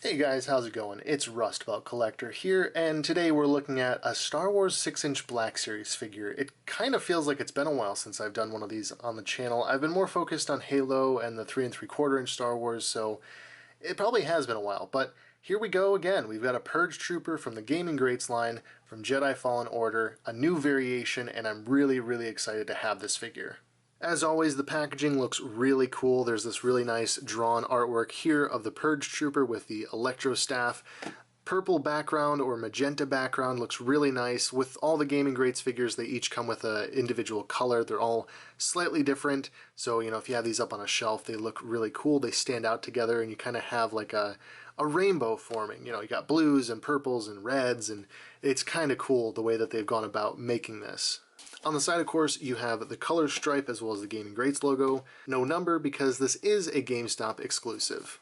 Hey guys, how's it going? It's Rustbelt Collector here, and today we're looking at a Star Wars 6-inch Black Series figure. It kind of feels like it's been a while since I've done one of these on the channel. I've been more focused on Halo and the 3 3/4 inch Star Wars, so it probably has been a while, but here we go again. We've got a Purge Trooper from the Gaming Greats line from Jedi Fallen Order, a new variation, and I'm really excited to have this figure. As always, the packaging looks really cool. There's this really nice drawn artwork here of the Purge Trooper with the Electrostaff. Purple background or magenta background looks really nice. With all the Gaming Greats figures, they each come with an individual color. They're all slightly different, so if you have these up on a shelf, they look really cool. They stand out together, and you kind of have like a rainbow forming. You got blues and purples and reds, and it's kind of cool the way that they've gone about making this. On the side, of course, you have the color stripe as well as the Gaming Greats logo. No number because this is a Gamestop exclusive.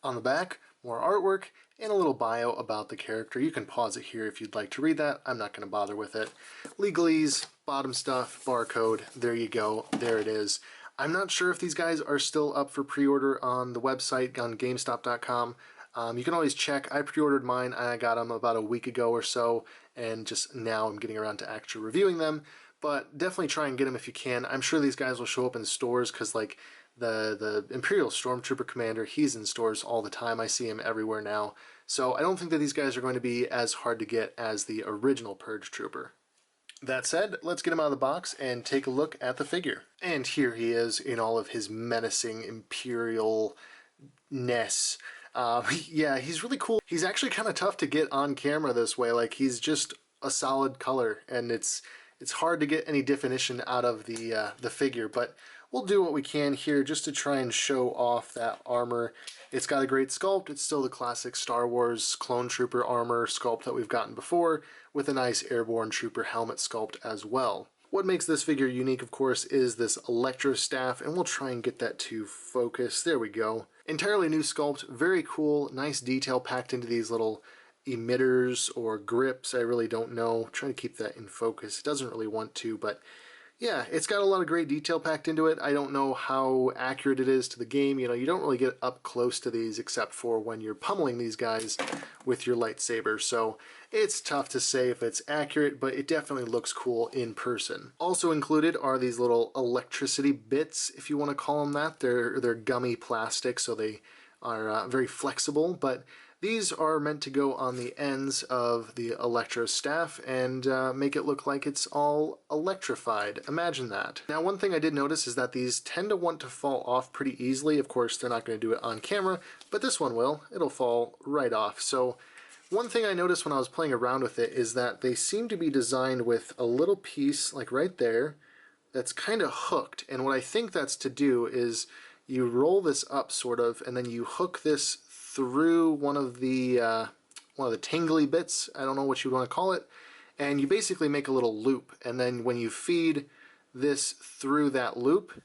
On the back, more artwork and a little bio about the character. You can pause it here if you'd like to read that. I'm not going to bother with it. Legalese, bottom stuff, barcode, there you go, there it is. I'm not sure if these guys are still up for pre-order on the website on Gamestop.com. You can always check. I pre-ordered mine. I got them about a week ago or so, and just now I'm getting around to actually reviewing them. But definitely try and get them if you can. I'm sure these guys will show up in stores because, like, the Imperial Stormtrooper Commander, he's in stores all the time. I see him everywhere now. So I don't think that these guys are going to be as hard to get as the original Purge Trooper. That said, let's get him out of the box and take a look at the figure. And here he is in all of his menacing Imperial-ness. Yeah, he's really cool. He's actually kind of tough to get on camera this way. Like, he's just a solid color, and it's hard to get any definition out of the figure, but we'll do what we can here just to try and show off that armor. It's got a great sculpt. It's still the classic Star Wars clone trooper armor sculpt that we've gotten before, with a nice airborne trooper helmet sculpt as well. What makes this figure unique, of course, is this Electrostaff, and we'll try and get that to focus. There we go. Entirely new sculpt, very cool, nice detail packed into these little emitters or grips. I really don't know. I'm trying to keep that in focus. It doesn't really want to, but yeah, it's got a lot of great detail packed into it. I don't know how accurate it is to the game. You don't really get up close to these except for when you're pummeling these guys with your lightsaber, so it's tough to say if it's accurate, but it definitely looks cool in person. Also included are these little electricity bits, if you want to call them that. They're gummy plastic, so they are very flexible, but these are meant to go on the ends of the Electrostaff and make it look like it's all electrified. Imagine that. Now, one thing I did notice is that these tend to want to fall off pretty easily. Of course, they're not going to do it on camera, but this one will. It'll fall right off. So one thing I noticed when I was playing around with it is that they seem to be designed with a little piece, like right there, that's kind of hooked. And what I think that's to do is you roll this up sort of, and then you hook this through one of the tingly bits, I don't know what you want to call it, and you basically make a little loop, and then when you feed this through that loop,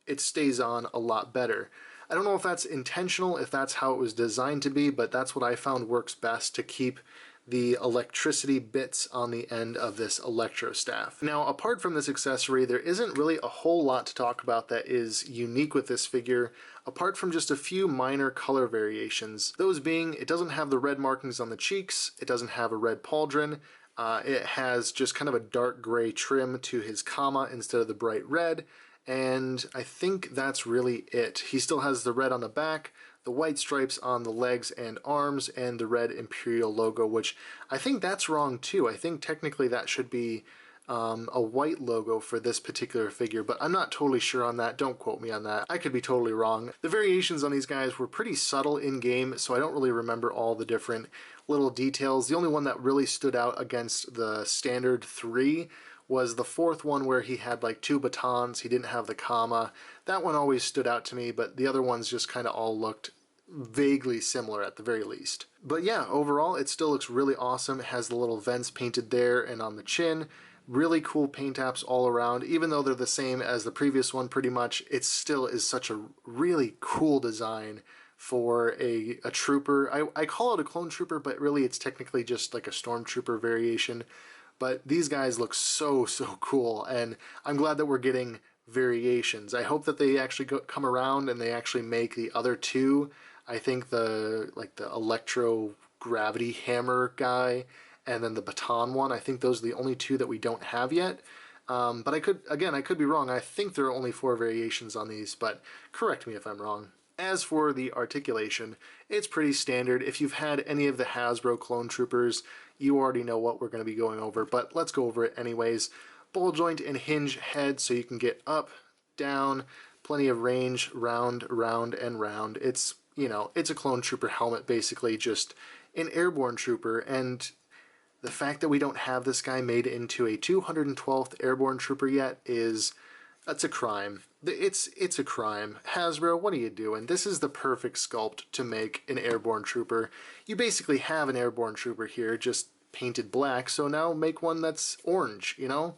it stays on a lot better. I don't know if that's intentional, if that's how it was designed to be, but that's what I found works best to keep the electricity bits on the end of this Electrostaff. Now, apart from this accessory, there isn't really a whole lot to talk about that is unique with this figure, apart from just a few minor color variations. Those being, it doesn't have the red markings on the cheeks, it doesn't have a red pauldron, it has just kind of a dark gray trim to his comma instead of the bright red, and I think that's really it. He still has the red on the back, the white stripes on the legs and arms, and the red Imperial logo, which I think that's wrong too. I think technically that should be a white logo for this particular figure, but I'm not totally sure on that. Don't quote me on that. I could be totally wrong. The variations on these guys were pretty subtle in-game, so I don't really remember all the different little details. The only one that really stood out against the standard 3 was the fourth one where he had like 2 batons, he didn't have the comma. That one always stood out to me, but the other ones just kind of all looked vaguely similar at the very least. But yeah, overall it still looks really awesome. It has the little vents painted there and on the chin. Really cool paint apps all around. Even though they're the same as the previous one pretty much, it still is such a really cool design for a trooper. I call it a clone trooper, but really it's technically just like a stormtrooper variation. But these guys look so cool, and I'm glad that we're getting variations. I hope that they actually come around and they actually make the other two I think the electro gravity hammer guy and then the baton one, I think those are the only two that we don't have yet. But I could be wrong. I think there are only 4 variations on these, but correct me if I'm wrong. As for the articulation, it's pretty standard. If you've had any of the Hasbro clone troopers, you already know what we're going to be going over, but let's go over it anyways. Ball joint and hinge head, so you can get up, down, plenty of range, round, round, and round. It's, you know, it's a clone trooper helmet, basically, just an airborne trooper, and the fact that we don't have this guy made into a 212th airborne trooper yet that's a crime. It's a crime. Hasbro, what are you doing? This is the perfect sculpt to make an airborne trooper. You basically have an airborne trooper here, just painted black, so now make one that's orange, you know?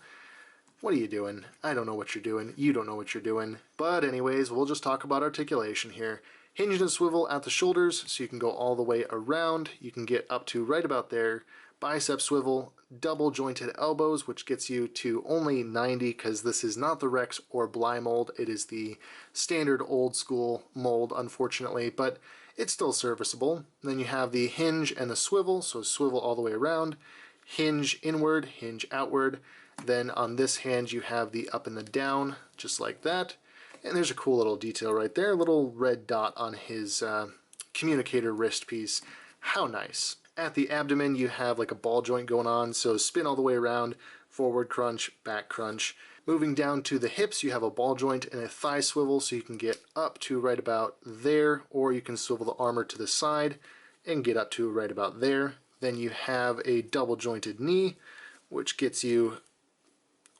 What are you doing? I don't know what you're doing. You don't know what you're doing. But anyways, we'll just talk about articulation here. Hinge and swivel at the shoulders, so you can go all the way around. You can get up to right about there. Bicep swivel, double jointed elbows, which gets you to only 90 because this is not the Rex or Bly mold. It is the standard old school mold, unfortunately, but it's still serviceable. Then you have the hinge and the swivel, so swivel all the way around, hinge inward, hinge outward. Then on this hand you have the up and the down, just like that. And there's a cool little detail right there, a little red dot on his communicator wrist piece. How nice. At the abdomen you have like a ball joint going on, so spin all the way around, forward crunch, back crunch. Moving down to the hips you have a ball joint and a thigh swivel, so you can get up to right about there, or you can swivel the armor to the side and get up to right about there. Then you have a double jointed knee, which gets you,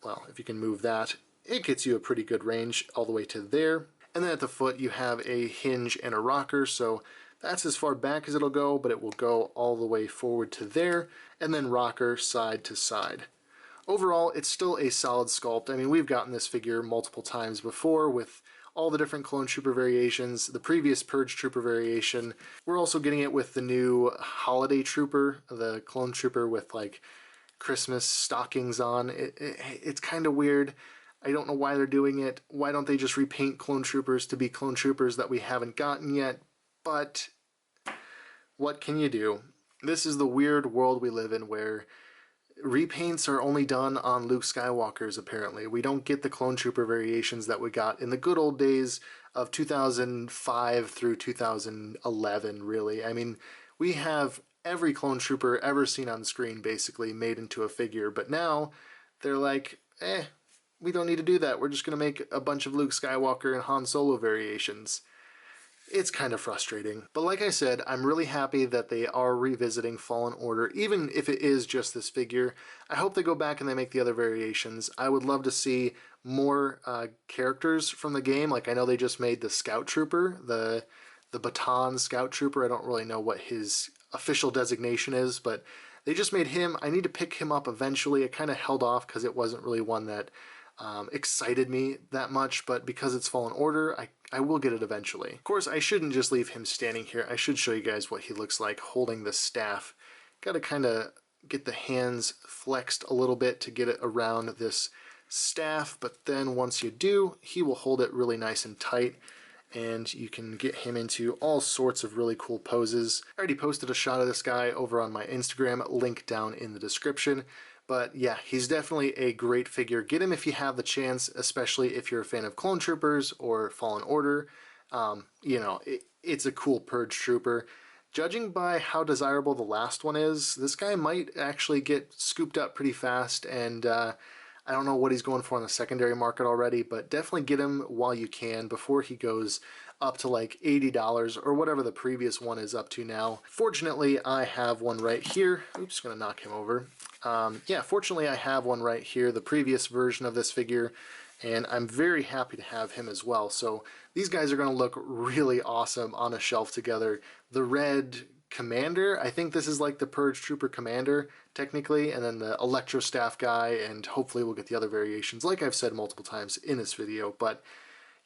well, if you can move that, it gets you a pretty good range all the way to there. And then at the foot you have a hinge and a rocker, so that's as far back as it'll go, but it will go all the way forward to there, and then rocker side to side. Overall, it's still a solid sculpt. I mean, we've gotten this figure multiple times before with all the different clone trooper variations, the previous Purge trooper variation. We're also getting it with the new holiday trooper, the clone trooper with like Christmas stockings on. It's kind of weird. I don't know why they're doing it. Why don't they just repaint clone troopers to be clone troopers that we haven't gotten yet? But what can you do? This is the weird world we live in where repaints are only done on Luke Skywalker's, apparently. We don't get the clone trooper variations that we got in the good old days of 2005 through 2011, really. I mean, we have every clone trooper ever seen on screen basically made into a figure, but now they're like, we don't need to do that. We're just going to make a bunch of Luke Skywalker and Han Solo variations. It's kind of frustrating. But like I said, I'm really happy that they are revisiting Fallen Order, even if it is just this figure. I hope they go back and they make the other variations. I would love to see more characters from the game. Like I know they just made the Scout Trooper, the Baton Scout Trooper. I don't really know what his official designation is, but they just made him. I need to pick him up eventually. I kind of held off because it wasn't really one that excited me that much, but because it's Fallen Order, I will get it eventually. Of course, I shouldn't just leave him standing here. I should show you guys what he looks like holding the staff. Gotta kind of get the hands flexed a little bit to get it around this staff, but then once you do, he will hold it really nice and tight, and you can get him into all sorts of really cool poses. I already posted a shot of this guy over on my Instagram, link down in the description. But yeah, he's definitely a great figure. Get him if you have the chance, especially if you're a fan of Clone Troopers or Fallen Order. You know, it's a cool Purge Trooper. Judging by how desirable the last one is, this guy might actually get scooped up pretty fast, and I don't know what he's going for on the secondary market already, but definitely get him while you can before he goes up to like $80 or whatever the previous one is up to now. Fortunately, I have one right here. Oops, gonna knock him over. Yeah, fortunately I have one right here, the previous version of this figure, and I'm very happy to have him as well. So these guys are going to look really awesome on a shelf together. The red Commander, I think this is like the Purge Trooper Commander, technically, and then the Electrostaff guy, and hopefully we'll get the other variations, like I've said multiple times in this video. But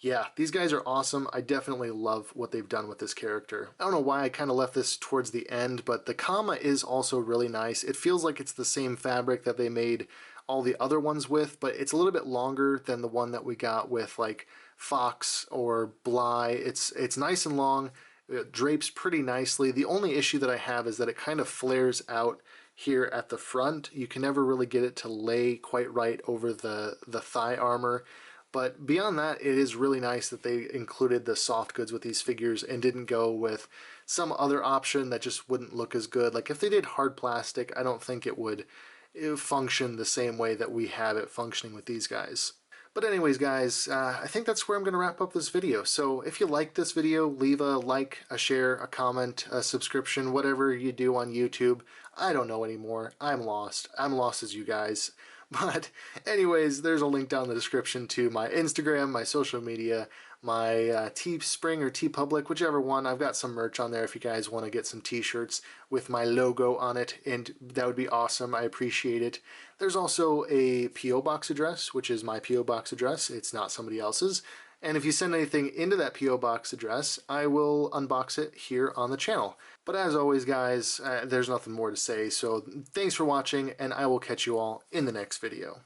yeah, these guys are awesome. I definitely love what they've done with this character. I don't know why I kind of left this towards the end, but the comma is also really nice. It feels like it's the same fabric that they made all the other ones with, but it's a little bit longer than the one that we got with like Fox or Bly. It's nice and long. It drapes pretty nicely. The only issue that I have is that it kind of flares out here at the front. You can never really get it to lay quite right over the thigh armor. But beyond that, it is really nice that they included the soft goods with these figures and didn't go with some other option that just wouldn't look as good. Like if they did hard plastic, I don't think it would function the same way that we have it functioning with these guys. But anyways, guys, I think that's where I'm going to wrap up this video. So if you like this video, leave a like, a share, a comment, a subscription, whatever you do on YouTube. I don't know anymore. I'm lost. I'm lost as you guys. But anyways, there's a link down in the description to my Instagram, my social media, my Teespring or TeePublic, whichever one. I've got some merch on there if you guys want to get some t-shirts with my logo on it, and that would be awesome. I appreciate it. There's also a P.O. Box address, which is my P.O. Box address. It's not somebody else's. And if you send anything into that P.O. Box address, I will unbox it here on the channel. But as always, guys, there's nothing more to say, so thanks for watching, and I will catch you all in the next video.